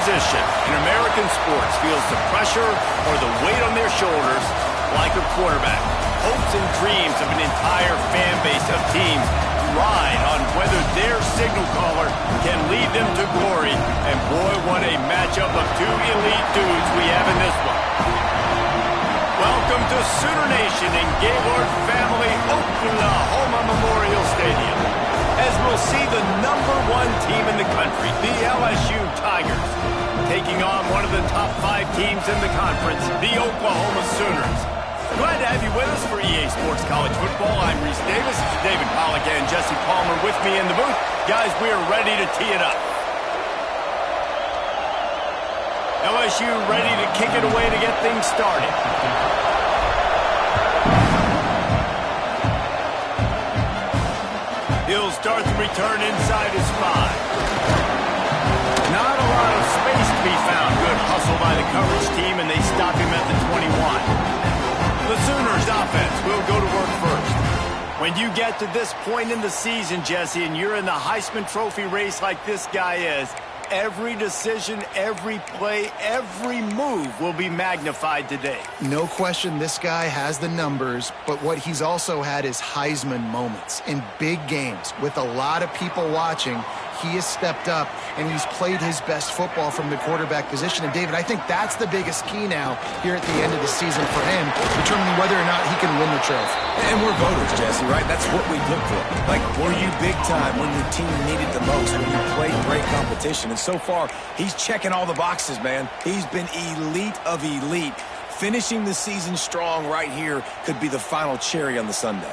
position in American sports feels the pressure or the weight on their shoulders like a quarterback. Hopes and dreams of an entire fan base of teams ride on whether their signal caller can lead them to glory. And boy, what a matchup of two elite dudes we have in this one. Welcome to Sooner Nation in Gaylord Family Oklahoma Memorial Stadium, as we'll see the #1 team in the country, the LSU Tigers, taking on one of the top 5 teams in the conference, the Oklahoma Sooners. Glad to have you with us for EA Sports College Football. I'm Reese Davis, David Pollack and Jesse Palmer with me in the booth. Guys, we are ready to tee it up. LSU ready to kick it away to get things started. He'll start the return inside his 5. Not a lot of space to be found. Good hustle by the coverage team, and they stop him at the 21. The Sooners offense will go to work first. When you get to this point in the season, Jesse, and you're in the Heisman Trophy race like this guy is, every decision, every play, every move will be magnified today. No question this guy has the numbers, but what he's also had is Heisman moments in big games with a lot of people watching. He has stepped up, and he's played his best football from the quarterback position. And, David, I think that's the biggest key now here at the end of the season for him, determining whether or not he can win the trophy. And we're voters, Jesse, right? That's what we look for. Like, were you big time when your team needed the most, when you played great competition? And so far, he's checking all the boxes, man. He's been elite of elite. Finishing the season strong right here could be the final cherry on the sundae.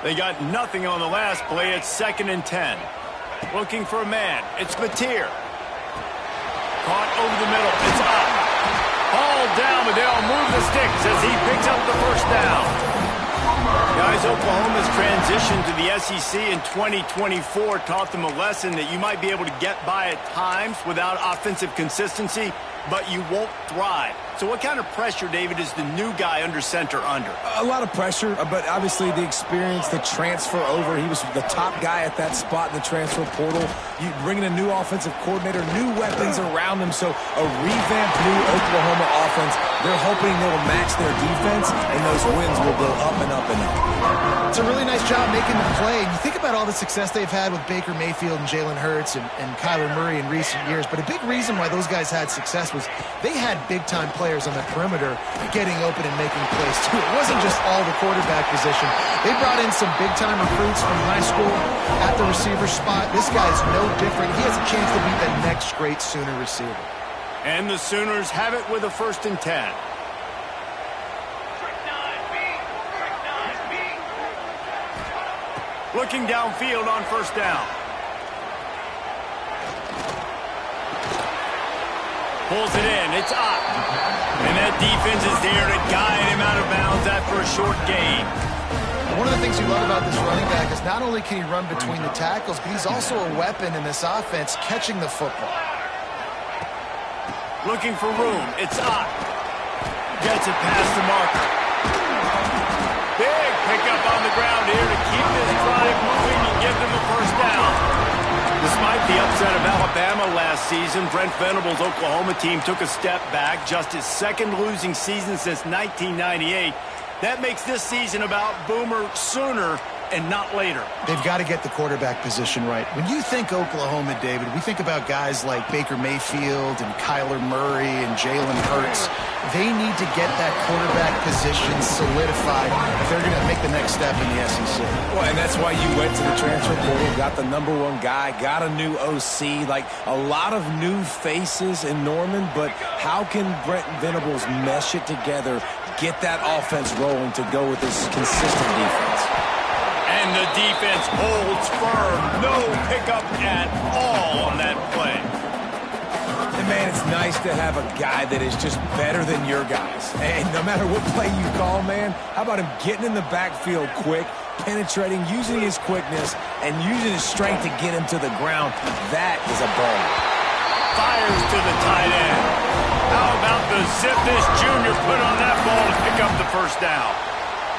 They got nothing on the last play. It's 2nd and 10. Looking for a man. It's Mateer. Caught over the middle. It's up. All down, but they'll move the sticks as he picks up the first down. Guys, Oklahoma's transition to the SEC in 2024 taught them a lesson that you might be able to get by at times without offensive consistency, but you won't thrive. So what kind of pressure, David, is the new guy under center under? A lot of pressure, but obviously the experience, the transfer over. He was the top guy at that spot in the transfer portal. You bring in a new offensive coordinator, new weapons around him, so a revamped new Oklahoma offense. They're hoping they will match their defense, and those wins will go up and up and up. It's a really nice job making the play. You think about all the success they've had with Baker Mayfield and Jalen Hurts and Kyler Murray in recent years, but a big reason why those guys had success was they had big-time players on the perimeter getting open and making plays, too. It wasn't just all the quarterback position. They brought in some big-time recruits from high school at the receiver spot. This guy's no different. He has a chance to be the next great Sooner receiver. And the Sooners have it with a 1st and 10. Looking downfield on 1st down. Pulls it in. It's up. And that defense is there to guide him out of bounds after a short gain. One of the things you love about this running back is not only can he run between the tackles, but he's also a weapon in this offense catching the football. Looking for room. It's up. Gets it past the marker. Big pickup on the ground here to keep this drive moving and give them a 1st down. Despite the upset of Alabama last season, Brent Venables' Oklahoma team took a step back, just his 2nd losing season since 1998. That makes this season about Boomer Sooner and not later. They've got to get the quarterback position right. When you think Oklahoma, David, we think about guys like Baker Mayfield and Kyler Murray and Jalen Hurts. They need to get that quarterback position solidified if they're going to make the next step in the SEC. Well, and that's why you went to the transfer portal, got the #1 guy, got a new OC, like a lot of new faces in Norman, but how can Brent Venables mesh it together, get that offense rolling to go with this consistent defense? And the defense holds firm. No pickup at all on that play. And, man, it's nice to have a guy that is just better than your guys. And no matter what play you call, man, how about him getting in the backfield quick, penetrating, using his quickness, and using his strength to get him to the ground? That is a ball. Fires to the tight end. How about the zip this junior put on that ball to pick up the 1st down?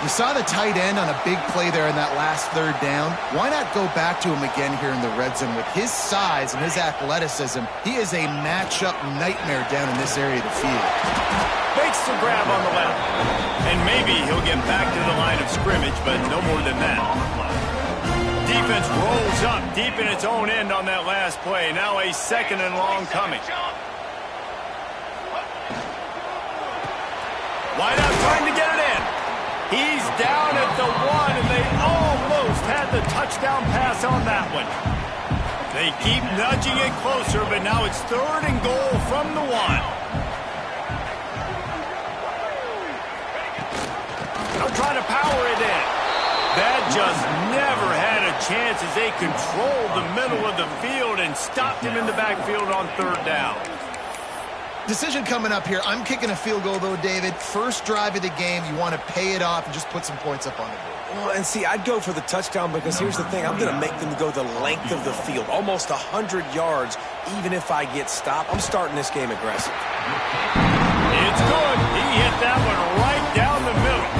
You saw the tight end on a big play there in that last third down. Why not go back to him again here in the red zone? With his size and his athleticism, he is a matchup nightmare down in this area of the field. Makes the grab on the left. And maybe he'll get back to the line of scrimmage, but no more than that. Defense rolls up deep in its own end on that last play. Now a 2nd and long coming. Wide out trying to get it in. He's down at the 1, and they almost had the touchdown pass on that one. They keep nudging it closer, but now it's 3rd and goal from the 1. They'll try to power it in. That just never had a chance as they controlled the middle of the field and stopped him in the backfield on 3rd down. Decision coming up here. I'm kicking a field goal, though, David. First drive of the game, you want to pay it off and just put some points up on the board. Well, and see, I'd go for the touchdown because here's the thing. I'm going to make them go the length of the field, almost 100 yards, even if I get stopped. I'm starting this game aggressive. It's good. He hit that one right down the middle.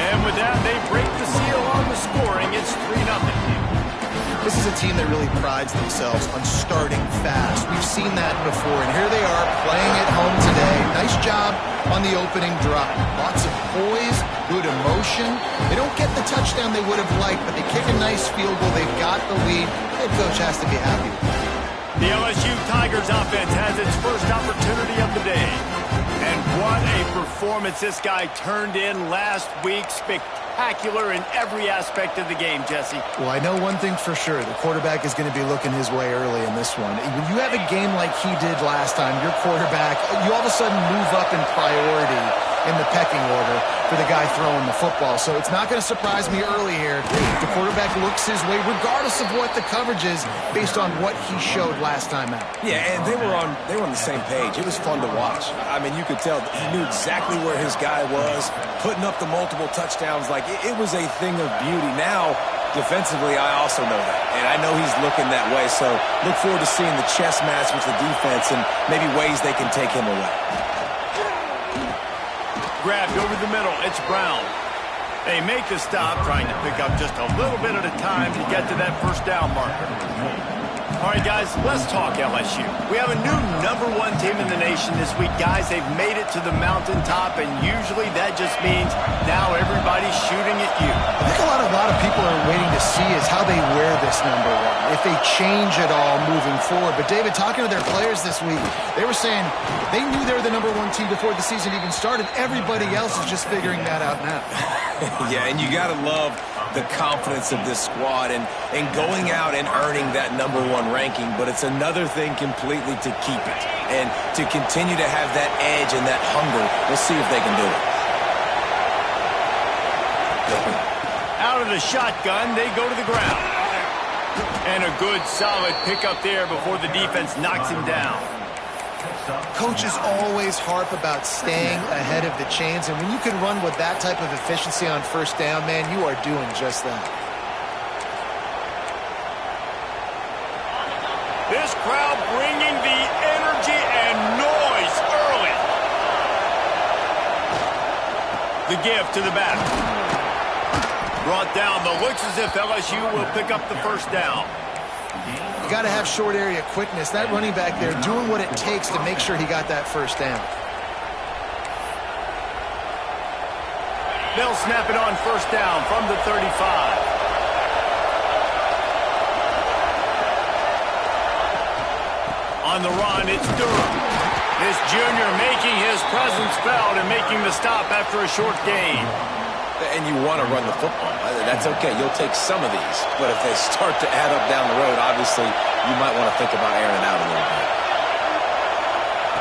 And with that, they break the seal on the scoring. It's 3-0. This is a team that really prides themselves on starting fast. We've seen that before, and here they are playing at home today. Nice job on the opening drive. Lots of poise, good emotion. They don't get the touchdown they would have liked, but they kick a nice field goal. They've got the lead. Head coach has to be happy with it. The LSU Tigers offense has its first opportunity of the day. And what a performance this guy turned in last week. Spectacular in every aspect of the game, Jesse. Well, I know one thing for sure. The quarterback is going to be looking his way early in this one. When you have a game like he did last time, your quarterback, you all of a sudden move up in priority in the pecking order for the guy throwing the football. So it's not going to surprise me early here. The quarterback looks his way, regardless of what the coverage is, based on what he showed last time out. Yeah, and they were on the same page. It was fun to watch. I mean, you could tell he knew exactly where his guy was, putting up the multiple touchdowns. Like, it was a thing of beauty. Now, defensively, I also know that. And I know he's looking that way. So look forward to seeing the chess match with the defense and maybe ways they can take him away. Grabbed over the middle. It's Brown. They make the stop, trying to pick up just a little bit at a time to get to that 1st down marker. All right, guys, let's talk LSU. We have a new #1 team in the nation this week. Guys, they've made it to the mountaintop, and usually that just means now everybody's shooting at you. I think a lot of people are waiting to see is how they wear this #1, if they change it all moving forward. But, David, talking to their players this week, they were saying they knew they were the #1 team before the season even started. Everybody else is just figuring that out now. Yeah, and you got to love the confidence of this squad and going out and earning that #1 ranking, but it's another thing completely to keep it and to continue to have that edge and that hunger. We'll see if they can do it. Out of the shotgun, they go to the ground. And a good, solid pickup there before the defense knocks him down. Coaches always harp about staying ahead of the chains, and when you can run with that type of efficiency on 1st down, man, you are doing just that. This crowd bringing the energy and noise early. The give to the back. Brought down, but looks as if LSU will pick up the 1st down. You got to have short area quickness. That running back there doing what it takes to make sure he got that 1st down. They'll snap it on 1st down from the 35. On the run, it's Durham. This junior making his presence felt and making the stop after a short gain. And you want to run the football. That's okay. You'll take some of these. But if they start to add up down the road, obviously, you might want to think about airing it out a little bit.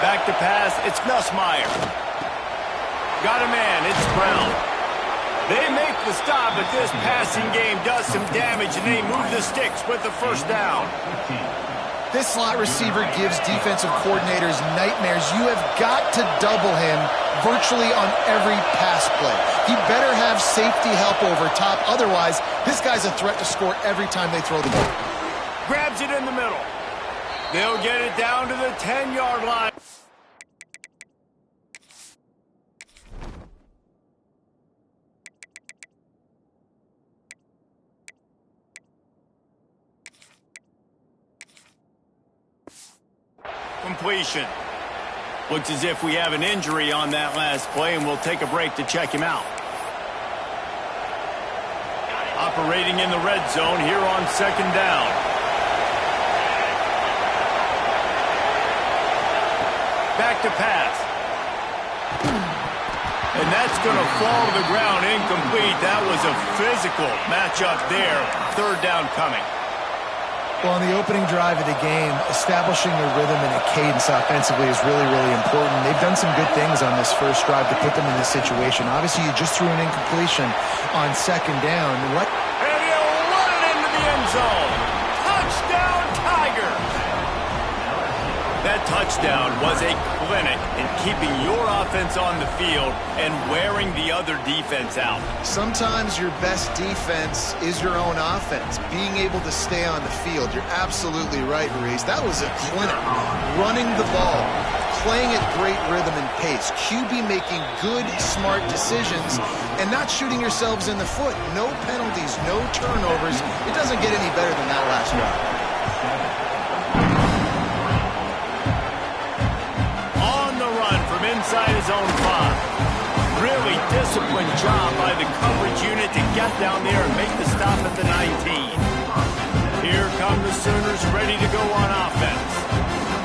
Back to pass. It's Nussmeier. Got a man. It's Brown. They make the stop, but this passing game does some damage, and they move the sticks with the 1st down. This slot receiver gives defensive coordinators nightmares. You have got to double him virtually on every pass play. He better have safety help over top. Otherwise, this guy's a threat to score every time they throw the ball. Grabs it in the middle. They'll get it down to the 10-yard line. completion. Looks as if we have an injury on that last play, and we'll take a break to check him out. Operating in the red zone here on second down. Back to pass. And that's going to fall to the ground incomplete. That was a physical matchup there. Third down coming. Well, on the opening drive of the game, establishing a rhythm and a cadence offensively is really, really important. They've done some good things on this first drive to put them in this situation. Obviously, you just threw an incompletion on second down. And he'll run it into the end zone. Touchdown, Tigers! That touchdown was a clinic in keeping your offense on the field and wearing the other defense out. Sometimes your best defense is your own offense, being able to stay on the field. You're absolutely right, Reese. That was a clinic. Running the ball, playing at great rhythm and pace, QB making good, smart decisions, and not shooting yourselves in the foot. No penalties, no turnovers. It doesn't get any better than that last drive. Inside his own 5. Really disciplined job by the coverage unit to get down there and make the stop at the 19. Here come the Sooners ready to go on offense.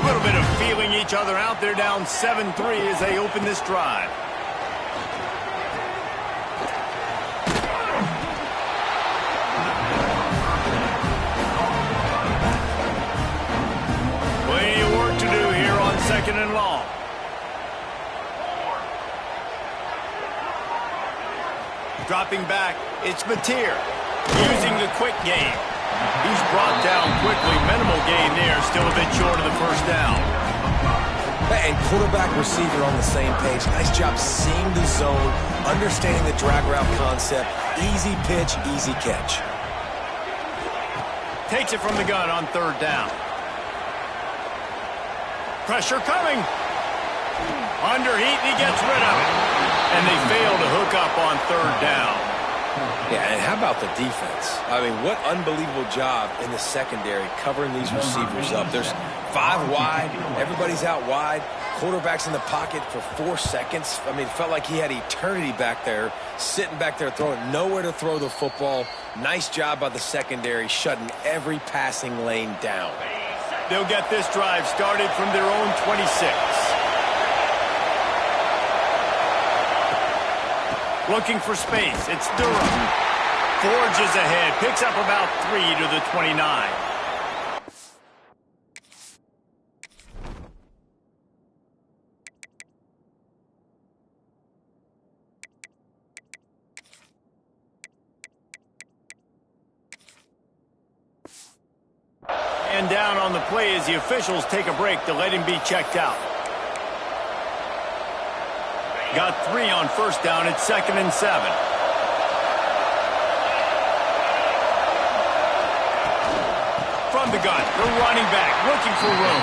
A little bit of feeling each other out. They're down 7-3 as they open this drive. Plenty of work to do here on second and long. Dropping back, it's Mateer using the quick game. He's brought down quickly. Minimal gain there, still a bit short of the first down. And quarterback receiver on the same page. Nice job seeing the zone, understanding the drag route concept. Easy pitch, easy catch. Takes it from the gun on third down. Pressure coming. Underheat, and he gets rid of it. And they fail to hook up on third down. Yeah, and how about the defense? I mean, what unbelievable job in the secondary covering these receivers up. There's 5 wide. Everybody's out wide. Quarterback's in the pocket for 4 seconds. I mean, it felt like he had eternity back there, sitting back there throwing, nowhere to throw the football. Nice job by the secondary, shutting every passing lane down. They'll get this drive started from their own 26. Looking for space. It's Durham. Forges ahead. Picks up about 3 to the 29. And down on the play as the officials take a break to let him be checked out. Got 3 on first down. It's 2nd and 7. From the gun, the running back looking for room.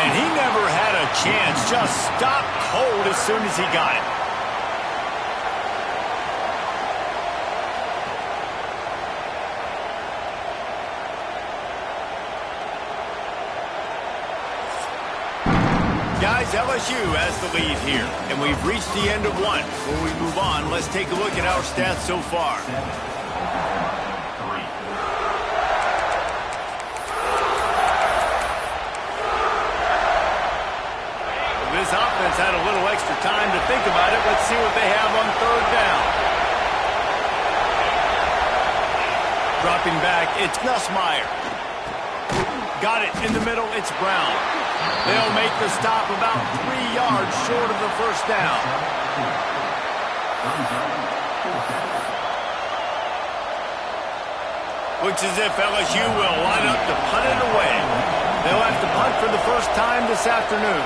And he never had a chance. Just stopped cold as soon as he got it. Guys, LSU has the lead here, and we've reached the end of one. Before we move on, let's take a look at our stats so far. This offense had a little extra time to think about it. Let's see what they have on third down. Dropping back, it's Nussmeier. Got it in the middle, it's Brown. They'll make the stop about 3 yards short of the first down. Looks as if LSU will line up to punt it away. They'll have to punt for the first time this afternoon.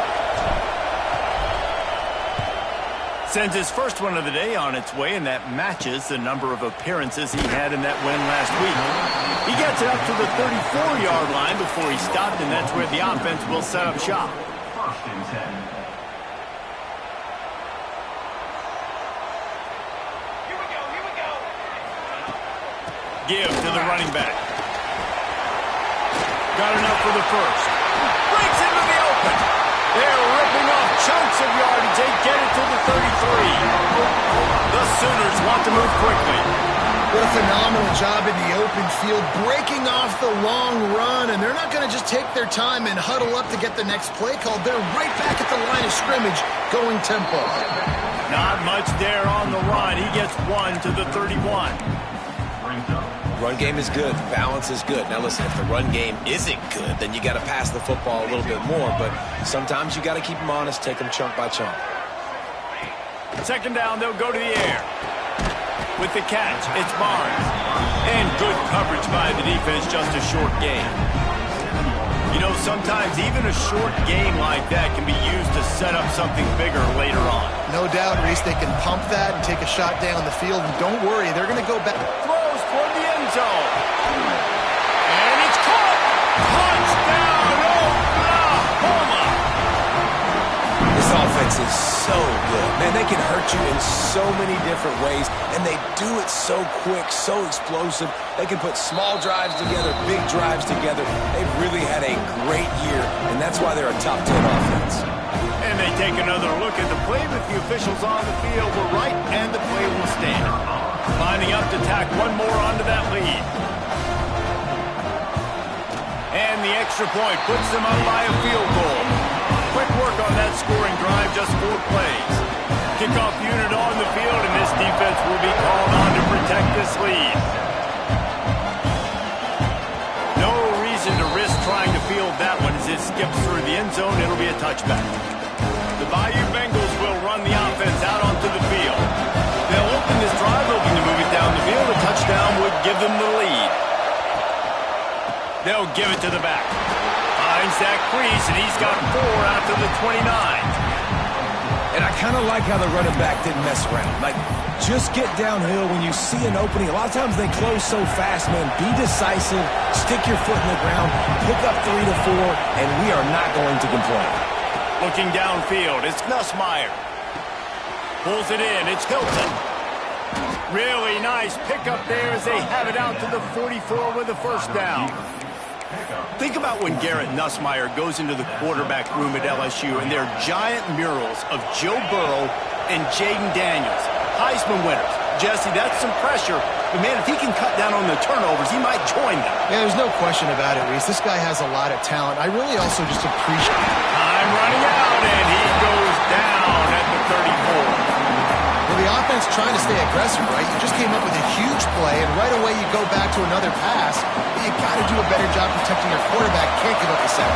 Sends his first one of the day on its way, and that matches the number of appearances he had in that win last week. He gets it up to the 34-yard line before he stopped, and that's where the offense will set up shop. First and 10. Here we go. Give to the running back. Got enough for the first. Breaks into the open open. They're ripping off chunks of yardage. They get it to the 33. The Sooners want to move quickly. What a phenomenal job in the open field, breaking off the long run, and they're not going to just take their time and huddle up to get the next play called. They're right back at the line of scrimmage, going tempo. Not much there on the run. He gets one to the 31. Run game is good. Balance is good. Now listen, if the run game isn't good, then you got to pass the football a little bit more. But sometimes you got to keep them honest, take them chunk by chunk. Second down, they'll go to the air. With the catch, it's Barnes. And good coverage by the defense, just a short gain. You know, sometimes even a short game like that can be used to set up something bigger later on. No doubt, Reese, they can pump that and take a shot down the field. And don't worry, they're going to go back. Throws toward the end zone. And it's caught. Touchdown, Oklahoma. This offense is so good. Man, they can hurt you in so many different ways, and they do it so quick, so explosive. They can put small drives together, big drives together. They've really had a great year, and that's why they're a top 10 offense. And they take another look at the play, but the officials on the field were right, and the play will stand. Lining up to tack one more onto that lead. And the extra point puts them up by a field goal. Quick work on that scoring drive, just 4 plays. Kickoff unit on the field, and this defense will be called on to protect this lead. No reason to risk trying to field that one as it skips through the end zone. It'll be a touchback. The BayouBengals will run the offense out onto the field. They'll open this drive, hoping to move it down the field. A touchdown would give them the lead. They'll give it to the back. Finds that crease, and he's got 4 after the 29. And I kind of like how the running back didn't mess around. Like, just get downhill when you see an opening. A lot of times they close so fast, man. Be decisive, stick your foot in the ground, pick up 3 to 4, and we are not going to complain. Looking downfield, it's Nussmeier. Pulls it in, it's Hilton. Really nice pickup there as they have it out to the 44 with a first down. Think about when Garrett Nussmeier goes into the quarterback room at LSU and there are giant murals of Joe Burrow and Jaden Daniels, Heisman winners. Jesse, that's some pressure, but man, if he can cut down on the turnovers, he might join them. Yeah, there's no question about it, Reese. This guy has a lot of talent. I really also just appreciate it. Time running out, and he goes down at the 34. Well, the offense trying to stay aggressive, right? You just came up with a huge play, and right away you go back to another pass. You got to do a better job protecting your quarterback. Can't give up the sack.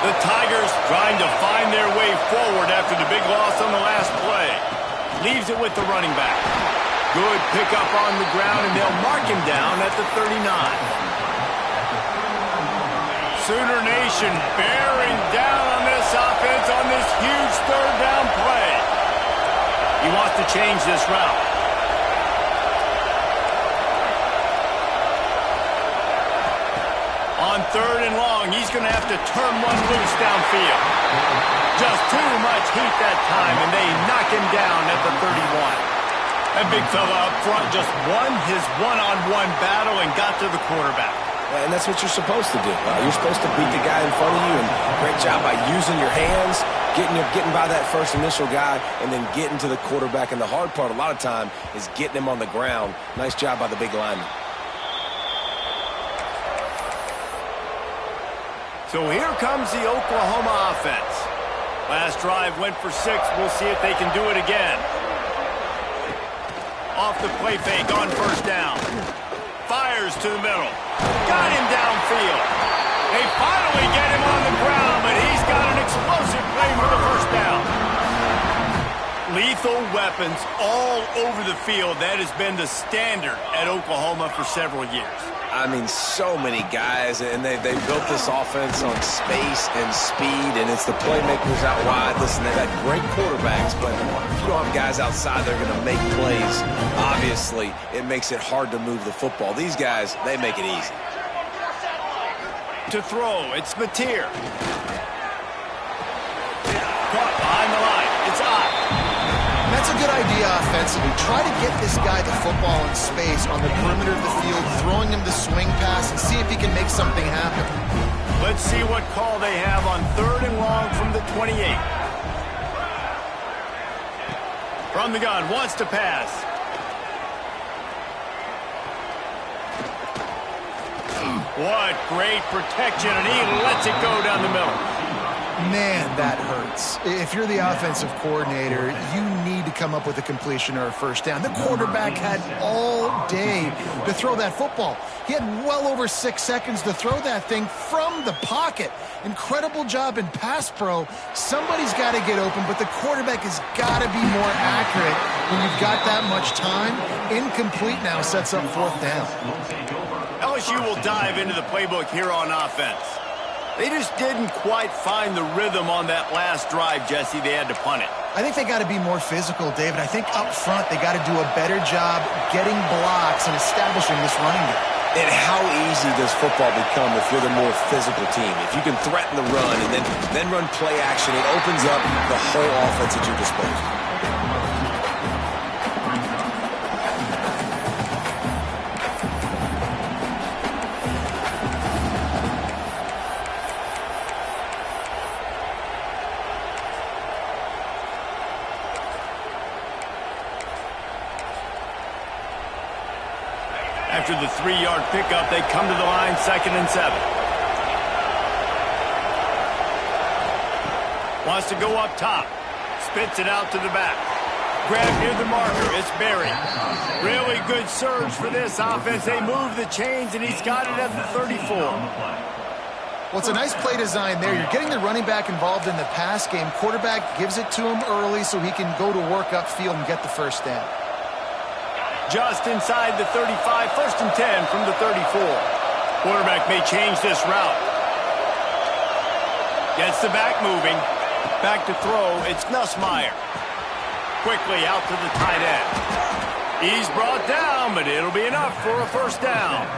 The Tigers trying to find their way forward after the big loss on the last play. Leaves it with the running back. Good pickup on the ground, and they'll mark him down at the 39. Sooner Nation bearing down on this offense on this huge third down play. He wants to change this route. On 3rd and long, he's going to have to turn one loose downfield. Just too much heat that time, and they knock him down at the 31. That big fella up front just won his one-on-one battle and got to the quarterback. And that's what you're supposed to do. You're supposed to beat the guy in front of you, and great job by using your hands, getting by that first initial guy, and then getting to the quarterback. And the hard part a lot of time is getting him on the ground. Nice job by the big lineman. So here comes the Oklahoma offense. Last drive went for 6. We'll see if they can do it again. Off the play fake on first down. Fires to the middle. Got him downfield. They finally get him on the ground, but he's got an explosive play for the first down. Lethal weapons all over the field. That has been the standard at Oklahoma for several years. I mean, so many guys, and they built this offense on space and speed, and it's the playmakers out wide. Listen, they've had great quarterbacks, but if you don't have guys outside, they're going to make plays. Obviously, it makes it hard to move the football. These guys, they make it easy. To throw, it's Mateer. Caught behind the line. It's Ott. That's a good idea offensively. Try to get this guy the football in space on the perimeter of the field, throwing him the swing pass, and see if he can make something happen. Let's see what call they have on 3rd and long from the 28. From the gun, wants to pass. What great protection, and he lets it go down the middle. Man, that hurts. If you're the offensive coordinator, you need to come up with a completion or a first down. The quarterback had all day to throw that football. He had well over 6 seconds to throw that thing from the pocket. Incredible job in pass pro. Somebody's got to get open, but the quarterback has got to be more accurate when you've got that much time. Incomplete now sets up 4th down. LSU will dive into the playbook here on offense. They just didn't quite find the rhythm on that last drive, Jesse. They had to punt it. I think they got to be more physical, David. I think up front they got to do a better job getting blocks and establishing this running game. And how easy does football become if you're the more physical team? If you can threaten the run and then run play action, it opens up the whole offense at your disposal. After the 3-yard pickup, they come to the line 2nd and 7. Wants to go up top. Spits it out to the back. Grab near the marker. It's Berry. Really good surge for this offense. They move the chains, and he's got it at the 34. Well, it's a nice play design there. You're getting the running back involved in the pass game. Quarterback gives it to him early so he can go to work upfield and get the first down. Just inside the 35, 1st and 10 from the 34. Quarterback may change this route. Gets the back moving. Back to throw, it's Nussmeier. Quickly out to the tight end. He's brought down, but it'll be enough for a first down.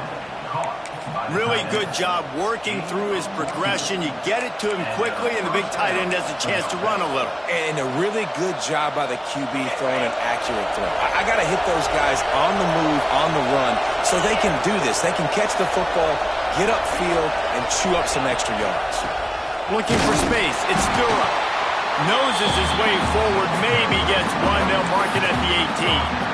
Really good job working through his progression. You get it to him quickly, and the big tight end has a chance to run a little. And a really good job by the QB throwing an accurate throw. I got to hit those guys on the move, on the run, so they can do this. They can catch the football, get upfield, and chew up some extra yards. Looking for space. It's Stura. Noses his way forward, maybe gets one. They'll mark it at the 18.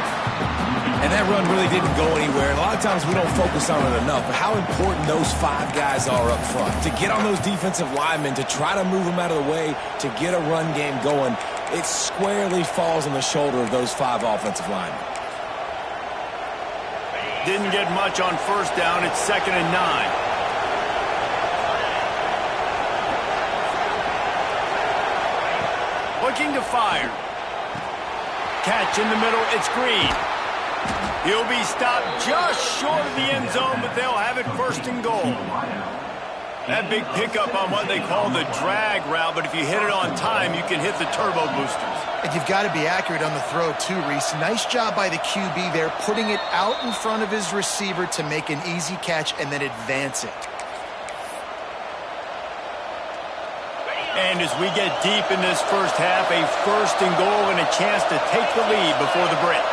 And that run really didn't go anywhere. And a lot of times we don't focus on it enough. But how important those 5 guys are up front. To get on those defensive linemen, to try to move them out of the way, to get a run game going, it squarely falls on the shoulder of those 5 offensive linemen. Didn't get much on first down. It's 2nd and 9. Looking to fire. Catch in the middle. It's Green. He'll be stopped just short of the end zone, but they'll have it 1st and goal. That big pickup on what they call the drag route, but if you hit it on time, you can hit the turbo boosters. And you've got to be accurate on the throw too, Reese. Nice job by the QB there, putting it out in front of his receiver to make an easy catch and then advance it. And as we get deep in this first half, a 1st and goal and a chance to take the lead before the break.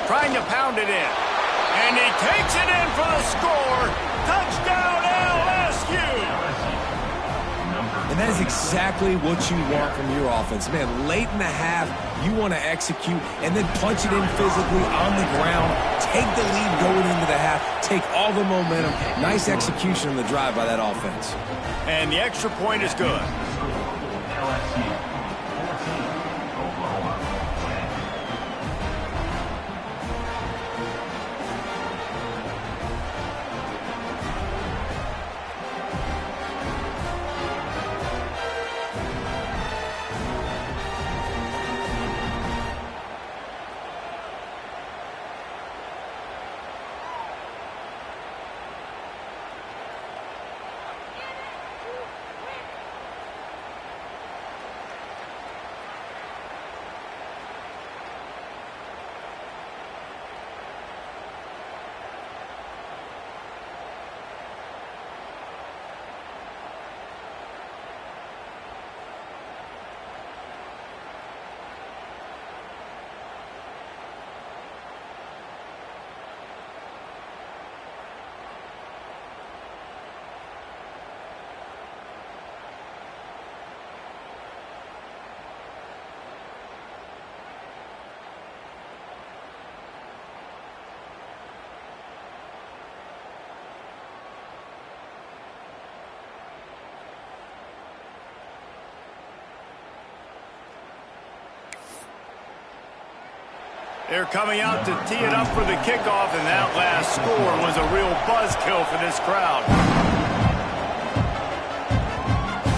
Trying to pound it in. And he takes it in for the score. Touchdown, LSU! And that is exactly what you want from your offense. Man, late in the half, you want to execute and then punch it in physically on the ground. Take the lead going into the half. Take all the momentum. Nice execution on the drive by that offense. And the extra point is good. They're coming out to tee it up for the kickoff, and that last score was a real buzzkill for this crowd.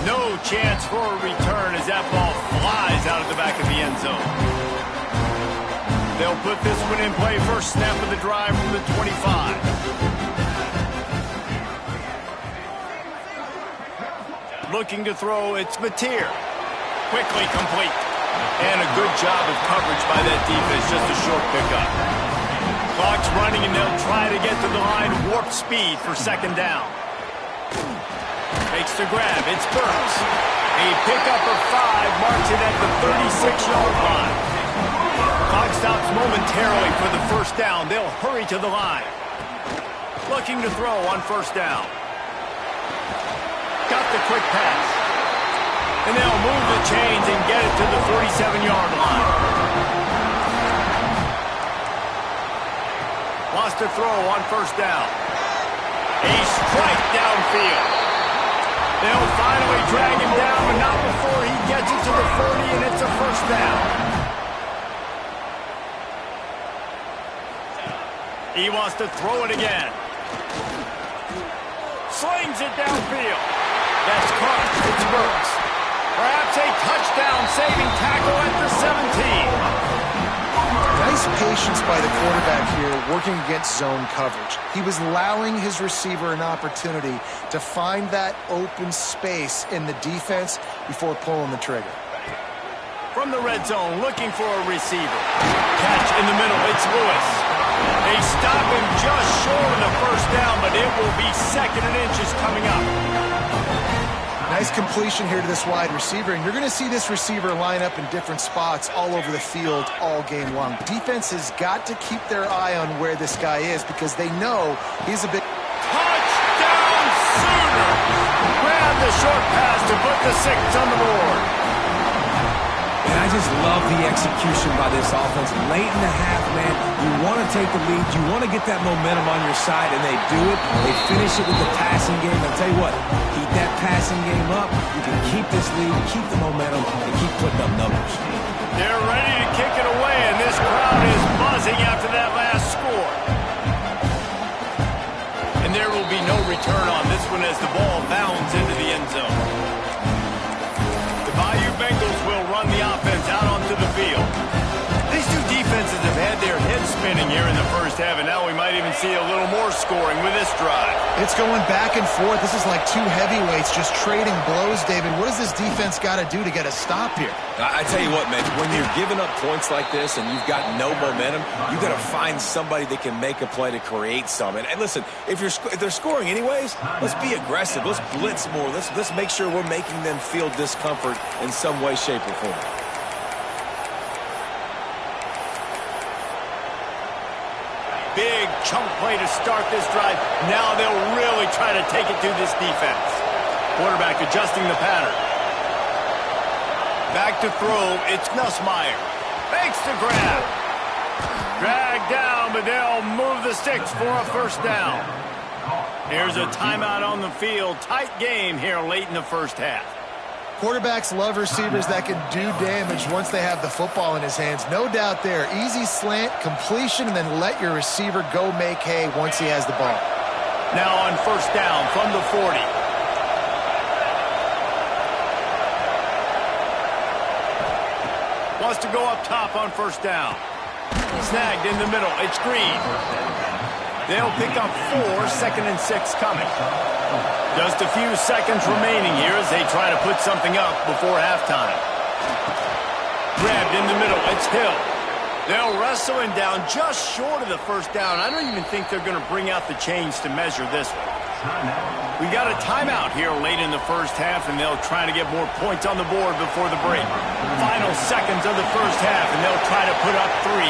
No chance for a return as that ball flies out of the back of the end zone. They'll put this one in play. First snap of the drive from the 25. Looking to throw, it's Mateer. Quickly complete. And a good job of coverage by that defense, just a short pickup. Clock's running, and they'll try to get to the line. Warp speed for second down. Makes the grab. It's Burks. A pickup of 5 marks it at the 36-yard line. Clock stops momentarily for the first down. They'll hurry to the line. Looking to throw on first down. Got the quick pass. And they'll move the chains and get it to the 47-yard line. Wants to throw on first down. A strike downfield. They'll finally drag him down, but not before he gets it to the 40, and it's a first down. He wants to throw it again. Slings it downfield. That's caught. It's Burks. Perhaps a touchdown-saving tackle at the 17. Nice patience by the quarterback here working against zone coverage. He was allowing his receiver an opportunity to find that open space in the defense before pulling the trigger. From the red zone, looking for a receiver. Catch in the middle. It's Lewis. They stop him just short of the first down, but it will be second and inches coming up. Nice completion here to this wide receiver, and you're going to see this receiver line up in different spots all over the field all game long. Defense has got to keep their eye on where this guy is because they know he's a big... Touchdown Sooners! Grab the short pass to put the 6 on the board. And I just love the execution by this offense. Late in the half, man, you want to take the lead. You want to get that momentum on your side, and they do it. They finish it with the passing game. I'll tell you what, keep that passing game up. You can keep this lead, keep the momentum, and keep putting up numbers. They're ready to kick it away, and this crowd is buzzing after that last score. And there will be no return on this one as the ball bounds into the end zone. The BayouBengals will run the offense out onto the field. These two defenses have had their heads spinning here in the first half, and now we might even see a little more scoring with this drive. It's going back and forth. This is like two heavyweights just trading blows, David. What does this defense got to do to get a stop here? I tell you what, man, when you're giving up points like this and you've got no momentum, you got to find somebody that can make a play to create some. And listen, if they're scoring anyways, let's be aggressive. Let's blitz more. Let's make sure we're making them feel discomfort in some way, shape, or form. Big chunk play to start this drive. Now they'll really try to take it to this defense. Quarterback adjusting the pattern. Back to throw. It's Nussmeier. Makes the grab. Dragged down, but they'll move the sticks for a first down. Here's a timeout on the field. Tight game here late in the first half. Quarterbacks love receivers that can do damage once they have the football in his hands. No doubt there. Easy slant, completion, and then let your receiver go make hay once he has the ball. Now on first down from the 40. Wants to go up top on first down. Snagged in the middle. It's Green. They'll pick up 4, second and 6 coming. Just a few seconds remaining here as they try to put something up before halftime. Grabbed in the middle. It's Hill. They'll wrestle him down just short of the first down. I don't even think they're going to bring out the chains to measure this one. We got a timeout here late in the first half, and they'll try to get more points on the board before the break. Final seconds of the first half, and they'll try to put up 3.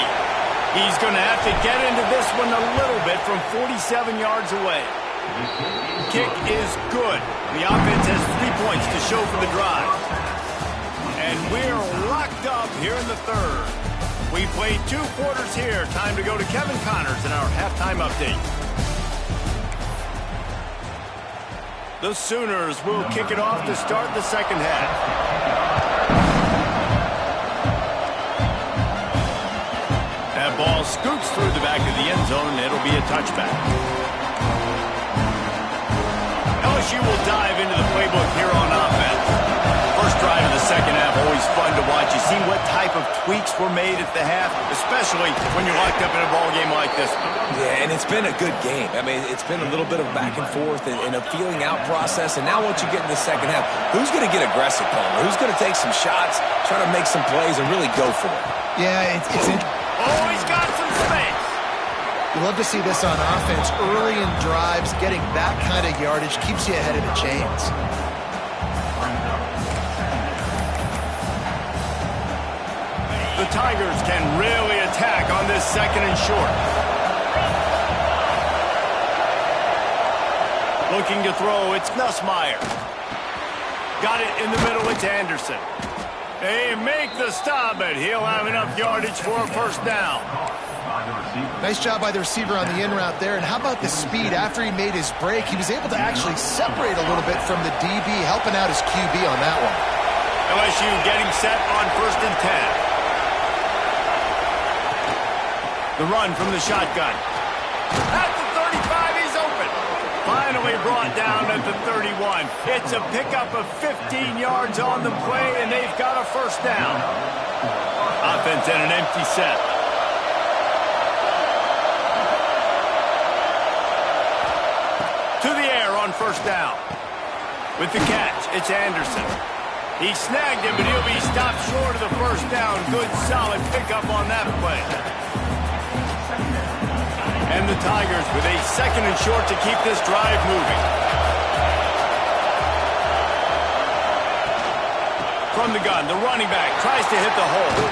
He's going to have to get into this one a little bit from 47 yards away. Kick is good. The offense has 3 points to show for the drive. And we're locked up here in the third. We played 2 quarters here. Time to go to Kevin Connors in our halftime update. The Sooners will kick it off to start the second half. That ball scoots through the back of the end zone, and it'll be a touchback. LSU will dive into the playbook here on offense. First drive of the second half, always fun to watch. You see what type of tweaks were made at the half, especially when you're locked up in a ball game like this one. Yeah, and it's been a good game. I mean, it's been a little bit of back and forth and a feeling out process. And now once you get in the second half, who's going to get aggressive, Palmer? Who's going to take some shots, try to make some plays, and really go for it? Yeah, it's Oh, he's got some space. you love to see this on offense. Early in drives, getting that kind of yardage keeps you ahead of the chains. The Tigers can really attack on this second and short. Looking to throw, it's Nussmeier. Got it in the middle, it's Anderson. They make the stop, but he'll have enough yardage for a first down. Nice job by the receiver on the in route there. And how about the speed? After he made his break, he was able to actually separate a little bit from the DB, helping out his QB on that one. LSU getting set on 1st and 10. The run from the shotgun. At the 35, he's open. Finally brought down at the 31. It's a pickup of 15 yards on the play, and they've got a first down. Offense in an empty set. To the air on first down. With the catch, it's Anderson. He snagged him, but he'll be stopped short of the first down. Good, solid pickup on that play. And the Tigers with a second and short to keep this drive moving. From the gun, the running back tries to hit the hole.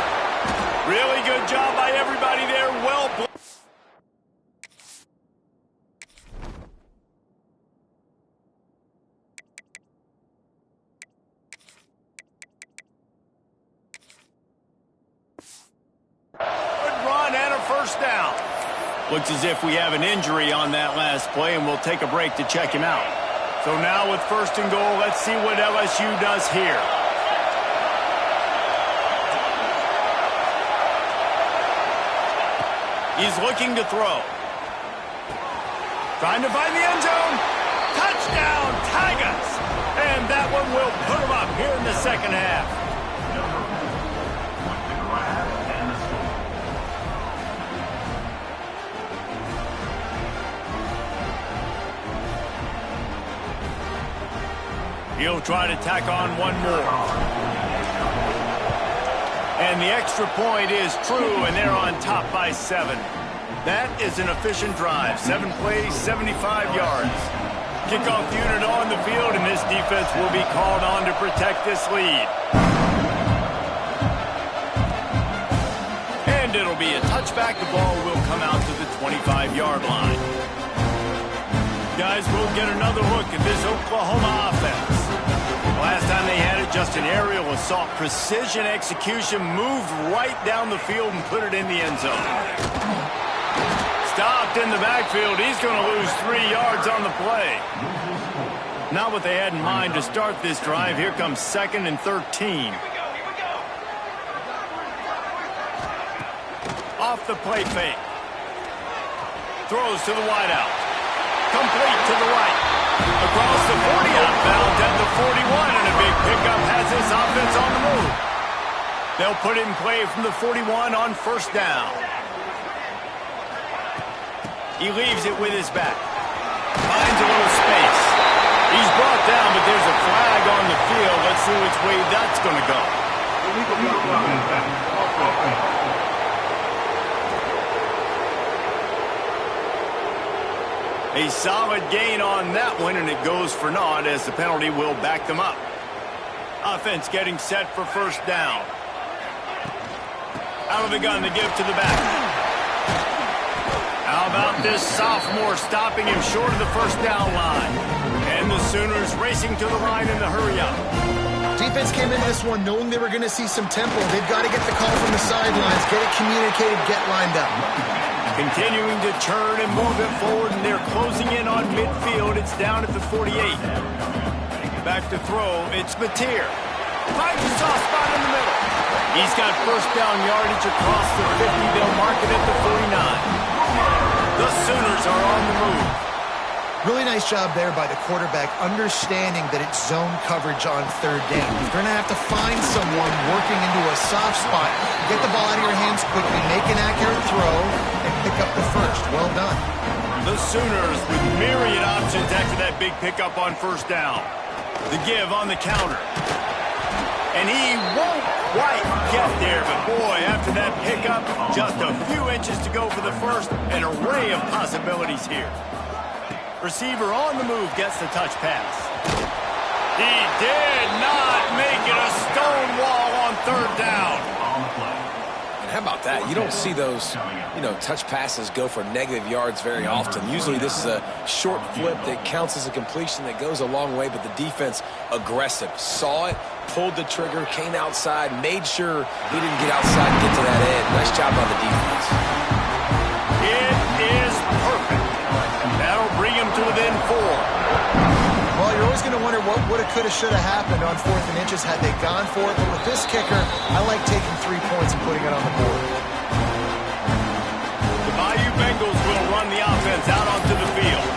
Really good job by everybody there. Well played. Good run and a first down. Looks as if we have an injury on that last play, and we'll take a break to check him out. So now with 1st and goal, let's see what LSU does here. He's looking to throw. Trying to find the end zone. Touchdown, Tigers! And that one will put him up here in the second half. He'll try to tack on one more. And the extra point is true, and they're on top by 7. That is an efficient drive. 7 plays, 75 yards. Kickoff unit on the field, and this defense will be called on to protect this lead. And it'll be a touchback. The ball will come out to the 25-yard line. Guys, we'll get another look at this Oklahoma offense. Last time they had it, just an aerial assault. Precision execution, moved right down the field and put it in the end zone. Stopped in the backfield. He's going to lose 3 yards on the play. Not what they had in mind to start this drive. Here comes 2nd and 13. Off the play fake. Throws to the wideout. Complete to the right. Across the 40, outbound at the 41, and a big pickup has this offense on the move. They'll put it in play from the 41 on first down. He leaves it with his back. Finds a little space. He's brought down, but there's a flag on the field. Let's see which way that's going to go. A solid gain on that one, and it goes for naught as the penalty will back them up. Offense getting set for first down. Out of the gun, the give to the back. How about this sophomore stopping him short of the first down line? And the Sooners racing to the line in the hurry-up. Defense came into this one knowing they were going to see some tempo. They've got to get the call from the sidelines, get it communicated, get lined up. Continuing to turn and move it forward, and they're closing in on midfield. It's down at the 48. Back to throw, it's Mateer. Finds a soft spot in the middle. He's got first down yardage across the 50. They'll mark it at the 49. The Sooners are on the move. Really nice job there by the quarterback, understanding that it's zone coverage on third down. You're going to have to find someone working into a soft spot. Get the ball out of your hands quickly, make an accurate throw, and pick up the first. Well done. The Sooners with myriad options after that big pickup on first down. The give on the counter. And he won't quite get there, but boy, after that pickup, just a few inches to go for the first. An array of possibilities here. Receiver on the move gets the touch pass. He did not make it a stone wall on third down. And how about that? You don't see those, touch passes go for negative yards very often. Usually this is a short flip that counts as a completion that goes a long way, but the defense aggressive. Saw it, pulled the trigger, came outside, made sure he didn't get outside and get to that edge. Nice job on the defense. It is perfect. That'll bring him to within 4. Well, you're always going to wonder what woulda, coulda, shoulda happened on 4th and inches had they gone for it. But with this kicker, I like taking 3 points and putting it on the board. The BayouBengals will run the offense out onto the field.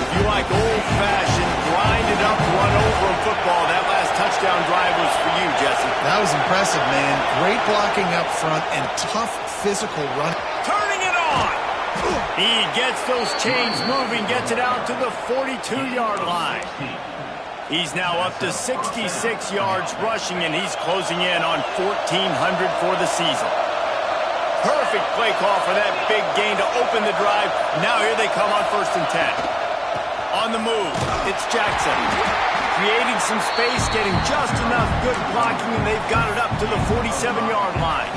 If you like old-fashioned, grind-it-up, run-over football, that last touchdown drive was for you, Jesse. That was impressive, man. Great blocking up front and tough physical run. Turning it on! He gets those chains moving, gets it out to the 42-yard line. He's now up to 66 yards rushing, and he's closing in on 1,400 for the season. Perfect play call for that big gain to open the drive. Now here they come on 1st and 10. On the move, it's Jackson. Creating some space, getting just enough good blocking, and they've got it up to the 47-yard line.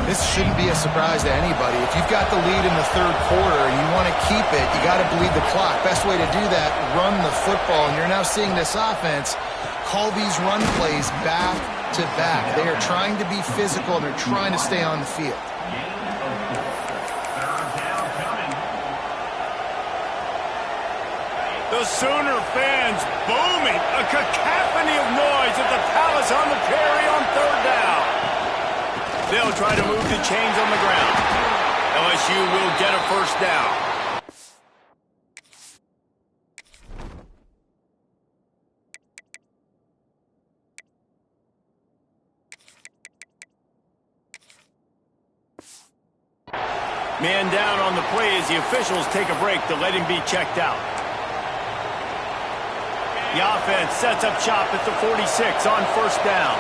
This shouldn't be a surprise to anybody. If you've got the lead in the 3rd quarter and you want to keep it, you got to bleed the clock. Best way to do that, run the football. And you're now seeing this offense call these run plays back to back. They are trying to be physical, and they're trying to stay on the field. The Sooner fans booming. A cacophony of noise at the Palace on the Prairie on 3rd down. They'll try to move the chains on the ground. LSU will get a first down. Man down on the play as the officials take a break to let him be checked out. The offense sets up shop at the 46 on 1st down.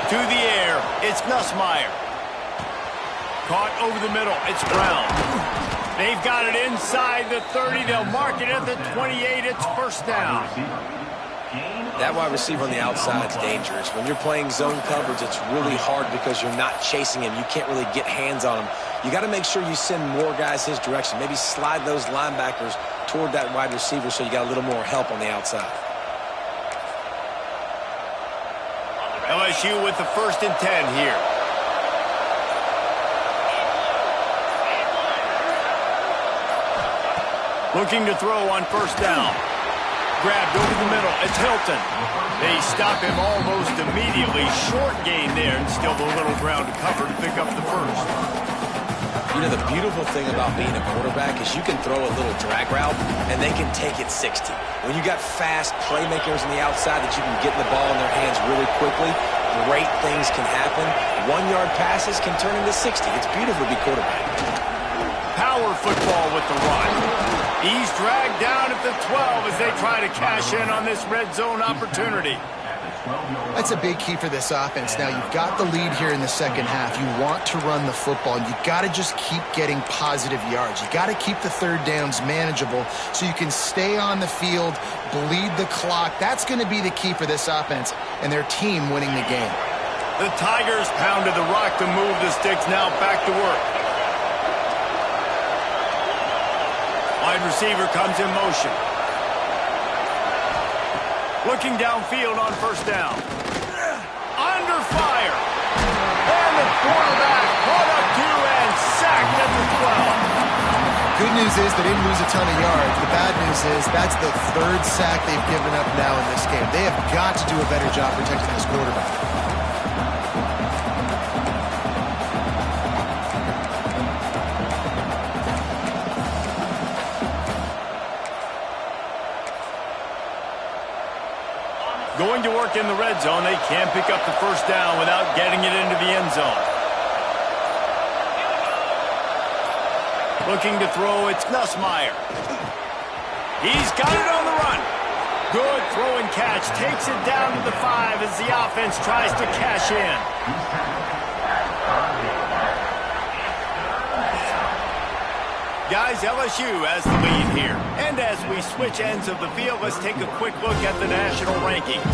To the air, it's Nussmeier. Caught over the middle, it's Brown. They've got it inside the 30. They'll mark it at the 28. It's 1st down. That wide receiver on the outside is dangerous. When you're playing zone coverage, it's really hard because you're not chasing him. You can't really get hands on him. You got to make sure you send more guys his direction. Maybe slide those linebackers toward that wide receiver so you got a little more help on the outside. LSU with the 1st and 10 here. Looking to throw on 1st down. Grabbed over the middle. It's Hilton. They stop him almost immediately. Short gain there, and still a little ground to cover to pick up the first. You know, the beautiful thing about being a quarterback is you can throw a little drag route, and they can take it 60. When you got fast playmakers on the outside that you can get the ball in their hands really quickly, great things can happen. 1-yard passes can turn into 60. It's beautiful to be quarterback. Power football with the run. He's dragged down at the 12 as they try to cash in on this red zone opportunity. That's a big key for this offense. Now, you've got the lead here in the 2nd half. You want to run the football, and you've got to just keep getting positive yards. You've got to keep the 3rd downs manageable so you can stay on the field, bleed the clock. That's going to be the key for this offense and their team winning the game. The Tigers pounded the rock to move the sticks. Now back to work. Wide receiver comes in motion. Looking downfield on 1st down. Under fire. And the quarterback caught up to and sacked at the 12. good news is they didn't lose a ton of yards. The bad news is that's the third sack they've given up now in this game. They have got to do a better job protecting this quarterback. Going to work in the red zone, they can't pick up the first down without getting it into the end zone. Looking to throw, it's Nussmeier. He's got it on the run. Good throw and catch. Takes it down to the 5 as the offense tries to cash in. Guys, LSU has the lead here. And as we switch ends of the field, let's take a quick look at the national rankings.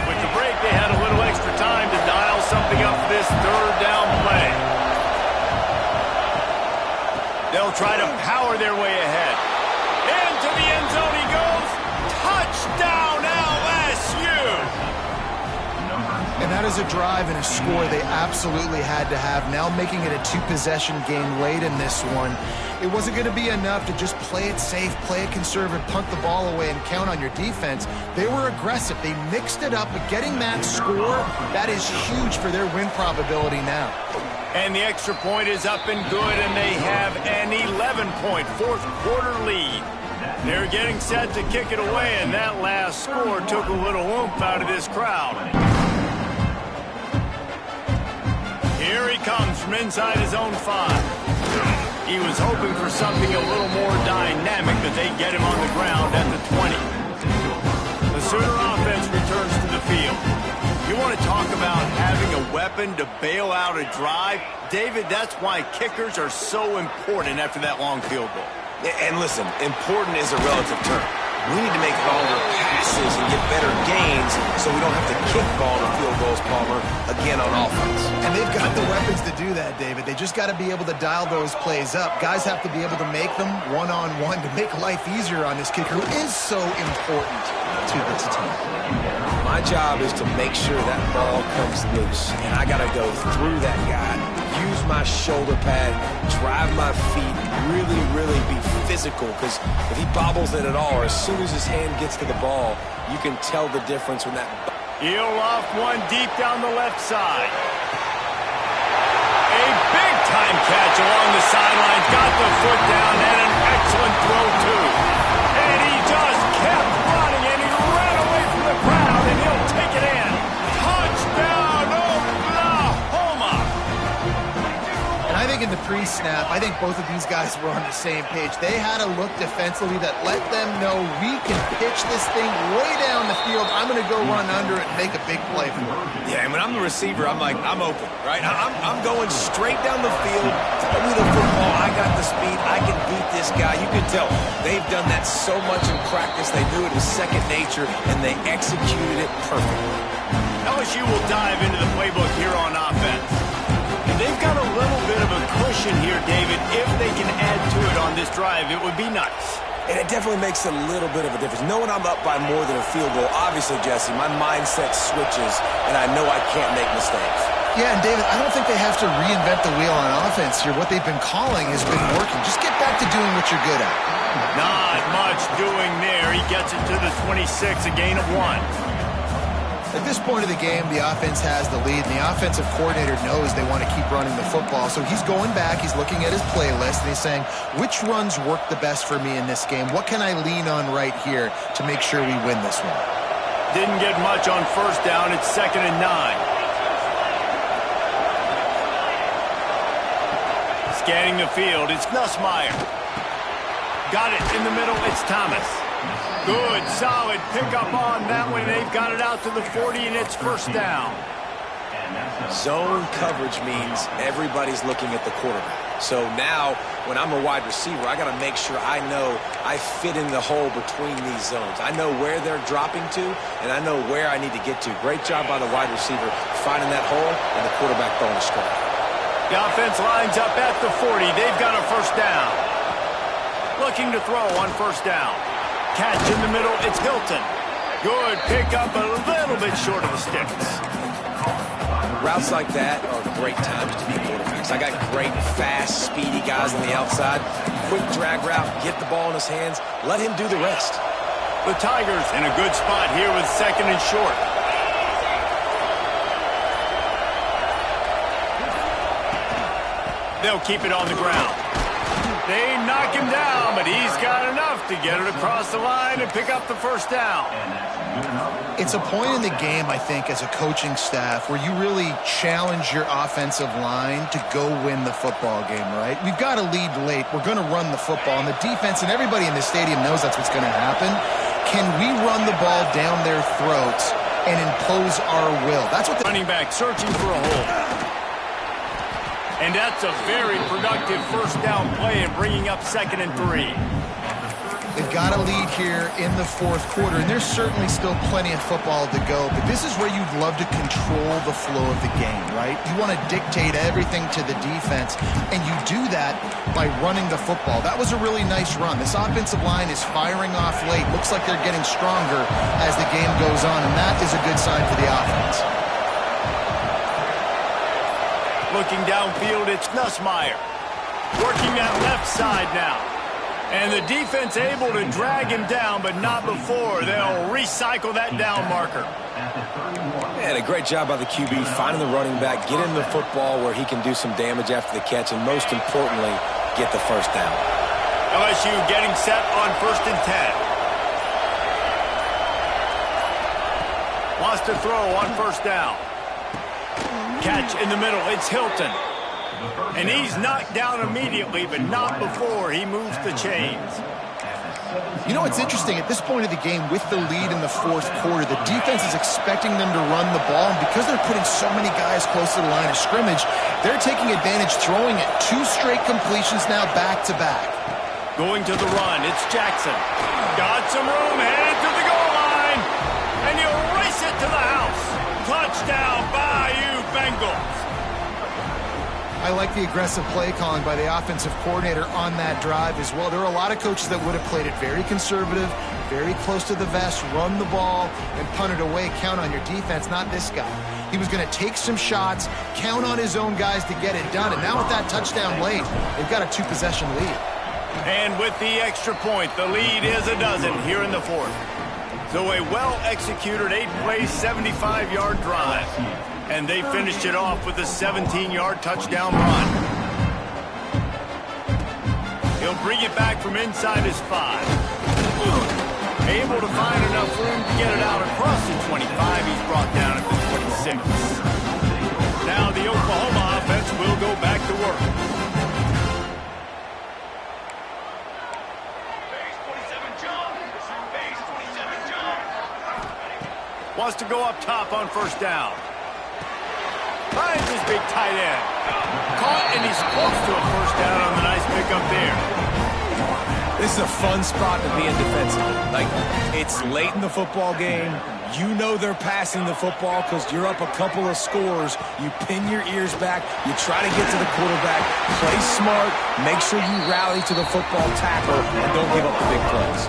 With the break, they had a little extra time to dial something up for this third down play. They'll try to power their way ahead. Into the end zone he goes. Touchdown, LSU! And that is a drive and a score they absolutely had to have. Now making it a two-possession game late in this one. It wasn't going to be enough to just play it safe, play it conservative, punt the ball away, and count on your defense. They were aggressive. They mixed it up, but getting that score, that is huge for their win probability now. And the extra point is up and good, and they have an 11-point fourth-quarter lead. They're getting set to kick it away, and that last score took a little oomph out of this crowd. Here he comes from inside his own 5. He was hoping for something a little more dynamic, but they get him on the ground at the 20. The Sooner offense returns to the field. You want to talk about having a weapon to bail out a drive? David, that's why kickers are so important after that long field goal. And listen, important is a relative term. We need to make longer passes and get better gains so we don't have to kick ball to field goals, Palmer, again on offense. And they've got the weapons to do that, David. They just got to be able to dial those plays up. Guys have to be able to make them one-on-one to make life easier on this kicker, who is so important to the team. My job is to make sure that ball comes loose, and I got to go through that guy, use my shoulder pad, drive my feet, really be physical, because if he bobbles it at all, or as soon as his hand gets to the ball, you can tell the difference when that... He'll off one deep down the left side. A big-time catch along the sidelines, got the foot down, and an excellent throw, too. And he just kept running, and he ran away from the crowd, and he'll take it in. Touchdown, Oklahoma! And I think in the pre-snap, I think both of these guys were on the same page. They had a look defensively that let them know we can pitch this thing way down the field. I'm going to go run under it and make a big play for it. Yeah, and when I'm the receiver, I'm like, I'm open, right? I'm going straight down the field. Throw me the football. I got the speed. I can beat this guy. You can tell they've done that so much in practice. They knew it was second nature, and they executed it perfectly. LSU will dive into the playbook here on offense. And they've got a little bit of a cushion here, David. If they can add to it on this drive, it would be nice. And it definitely makes a little bit of a difference. Knowing I'm up by more than a field goal, obviously, Jesse, my mindset switches, and I know I can't make mistakes. Yeah, and David, I don't think they have to reinvent the wheel on offense here. What they've been calling has been working. Just get back to doing what you're good at. Not much doing there. He gets it to the 26, a gain of 1. At this point of the game, the offense has the lead, and the offensive coordinator knows they want to keep running the football. So he's going back, he's looking at his playlist, and he's saying, which runs work the best for me in this game? What can I lean on right here to make sure we win this one? Didn't get much on first down. It's 2nd and 9. Scanning the field, it's Nussmeier. Got it in the middle, it's Thomas. Good, solid pickup on that one. They've got it out to the 40, and it's first down. Zone coverage means everybody's looking at the quarterback. So now, when I'm a wide receiver, I got to make sure I know I fit in the hole between these zones. I know where they're dropping to, and I know where I need to get to. Great job by the wide receiver finding that hole, and the quarterback throwing a strike. The offense lines up at the 40. They've got a first down. Looking to throw on first down. Catch in the middle. It's Hilton. Good pickup, a little bit short of the sticks. Routes like that are great times to be quarterbacks. I got great, fast, speedy guys on the outside. Quick drag route, get the ball in his hands, let him do the rest. The Tigers in a good spot here with second and short. They'll keep it on the ground. They knock him down, but he's got enough to get it across the line and pick up the first down. It's a point in the game, I think, as a coaching staff where you really challenge your offensive line to go win the football game, right? We've got to lead late. We're going to run the football. And the defense and everybody in the stadium knows that's what's going to happen. Can we run the ball down their throats and impose our will? That's what the running back searching for a hole. And that's a very productive first down play and bringing up 2nd and 3. They've got a lead here in the fourth quarter, and there's certainly still plenty of football to go, but this is where you'd love to control the flow of the game, right? You want to dictate everything to the defense, and you do that by running the football. That was a really nice run. This offensive line is firing off late. Looks like they're getting stronger as the game goes on, and that is a good sign for the offense. Looking downfield, it's Nussmeier. Working that left side now. And the defense able to drag him down, but not before. They'll recycle that down marker. And a great job by the QB finding the running back, get him the football where he can do some damage after the catch, and most importantly, get the first down. LSU getting set on 1st and 10. Wants to throw on first down. Catch in the middle. It's Hilton. And he's knocked down immediately, but not before he moves the chains. You know what's interesting? At this point of the game, with the lead in the fourth quarter, the defense is expecting them to run the ball. And because they're putting so many guys close to the line of scrimmage, they're taking advantage, throwing it 2 straight completions now back-to-back. Going to the run. It's Jackson. Got some room, headed to the goal line. And he'll race it to the house. Touchdown, BayouBengals. I like the aggressive play calling by the offensive coordinator on that drive as well. There are a lot of coaches that would have played it very conservative, very close to the vest, run the ball, and punt it away. Count on your defense, not this guy. He was going to take some shots, count on his own guys to get it done. And now with that touchdown late, they've got a 2-possession lead. And with the extra point, the lead is a dozen here in the fourth. So a well-executed 8-play, 75-yard drive. And they finished it off with a 17-yard touchdown run. He'll bring it back from inside his 5. Able to find enough room to get it out across the 25. He's brought down at the 26. Now the Oklahoma offense will go back to work. Wants to go up top on first down. Finds his big tight end. Caught, and he's close to a first down on the nice pickup there. This is a fun spot to be in defensively. Like, it's late in the football game. You know they're passing the football because you're up a couple of scores. You pin your ears back. You try to get to the quarterback. Play smart. Make sure you rally to the football tackle and don't give up the big plays.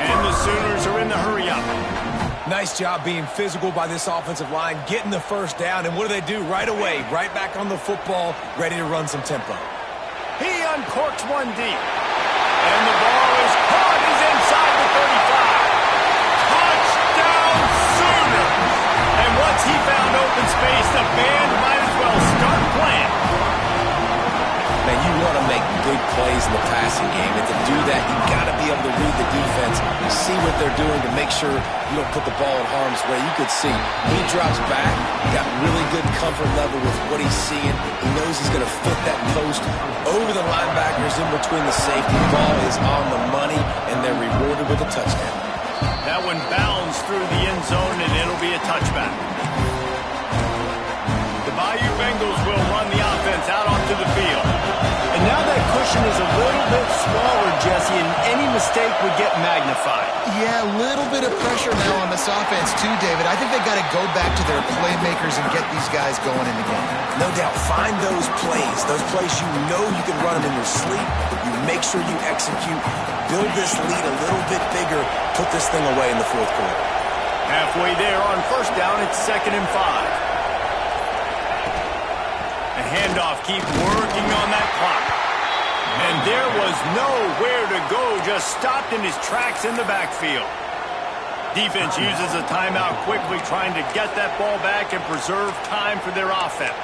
And the Sooners are in the hurry-up. Nice job being physical by this offensive line, getting the first down, and what do? Right away, right back on the football, ready to run some tempo. He uncorks one deep. And the ball is caught. He's inside the 35. Touchdown, Sooners! And once he found open space, the band might as well start playing. Man, you want to make big plays in the passing game, and to do that, you've got to be able to read the defense, see what they're doing to make sure you don't put the ball in harm's way. You could see he drops back, got really good comfort level with what he's seeing. He knows he's going to fit that post over the linebackers in between the safety. The ball is on the money, and they're rewarded with a touchdown. That one bounds through the end zone, and it'll be a touchback. The BayouBengals will run the offense out onto the field. And now that cushion is a little bit smaller, Jesse, and any mistake would get magnified. Yeah, a little bit of pressure now on this offense too, David. I think they got to go back to their playmakers and get these guys going in the game. No doubt. Find those plays you know you can run them in your sleep. You make sure you execute. Build this lead a little bit bigger. Put this thing away in the fourth quarter. Halfway there on first down, it's 2nd and 5. The handoff keeps working on that clock. And there was nowhere to go, just stopped in his tracks in the backfield. Defense uses a timeout quickly, trying to get that ball back and preserve time for their offense.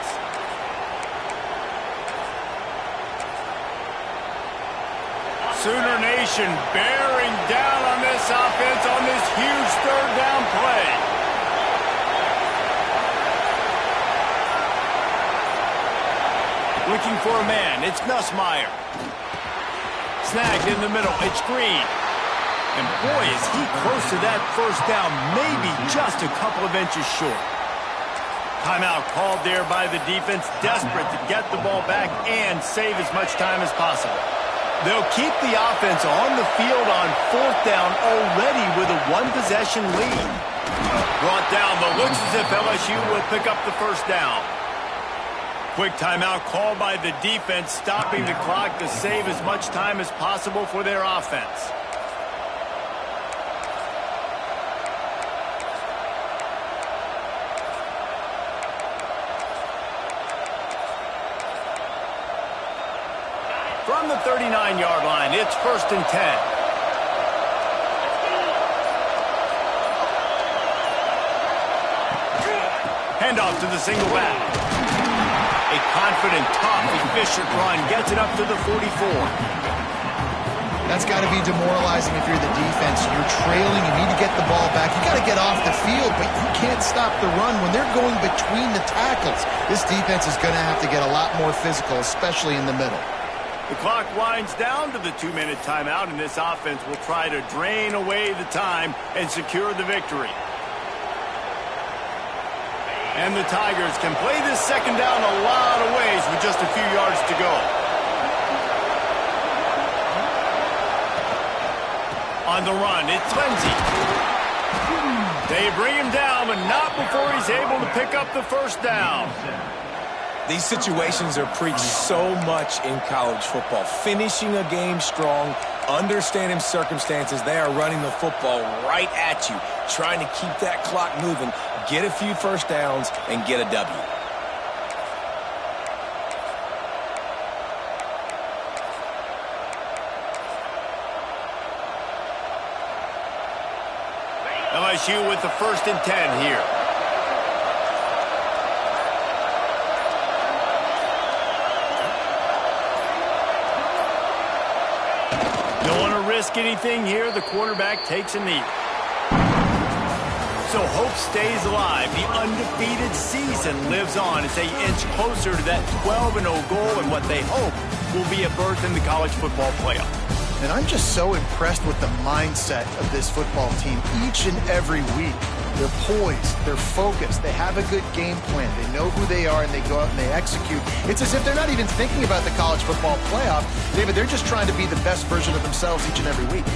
Sooner Nation bearing down on this offense on this huge 3rd down play. Looking for a man, it's Nussmeier. Snagged in the middle, it's Green. And boy, is he close to that first down, maybe just a couple of inches short. Timeout called there by the defense, desperate to get the ball back and save as much time as possible. They'll keep the offense on the field on 4th down already with a 1-possession lead. Brought down, but looks as if LSU will pick up the first down. Quick timeout called by the defense, stopping the clock to save as much time as possible for their offense. From the 39-yard line, it's 1st and 10. Handoff to the single back. A confident, tough, efficient run gets it up to the 44. That's got to be demoralizing if you're the defense. You're trailing, you need to get the ball back. You got to get off the field, but you can't stop the run. When they're going between the tackles, this defense is going to have to get a lot more physical, especially in the middle. The clock winds down to the 2-minute timeout, and this offense will try to drain away the time and secure the victory. And the Tigers can play this 2nd down a lot of ways with just a few yards to go. On the run, it's Lindsey. They bring him down, but not before he's able to pick up the first down. These situations are preached so much in college football. Finishing a game strong, understanding circumstances. They are running the football right at you, trying to keep that clock moving, get a few first downs, and get a W. LSU with the 1st and 10 here. Risk anything here, the quarterback takes a knee. So hope stays alive. The undefeated season lives on as they inch closer to that 12-0 goal and what they hope will be a berth in the college football playoff. And I'm just so impressed with the mindset of this football team each and every week. They're poised, they're focused, they have a good game plan, they know who they are, and they go out and they execute. It's as if they're not even thinking about the college football playoff, David. They're just trying to be the best version of themselves each and every week.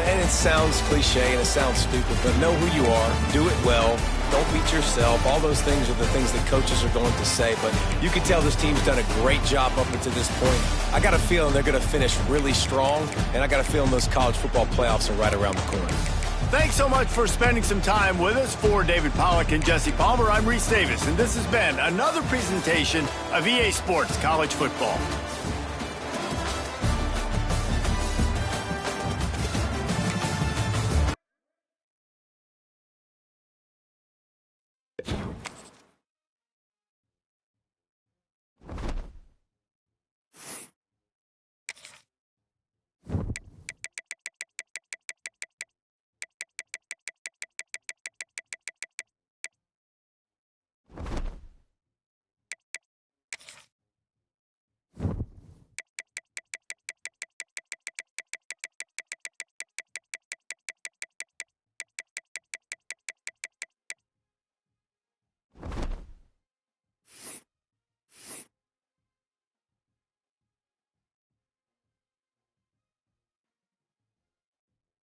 And it sounds cliche and it sounds stupid, but know who you are, do it well, don't beat yourself. All those things are the things that coaches are going to say, but you can tell this team's done a great job up until this point. I got a feeling they're going to finish really strong, and I got a feeling those college football playoffs are right around the corner. Thanks so much for spending some time with us. For David Pollack and Jesse Palmer, I'm Reese Davis, and this has been another presentation of EA Sports College Football.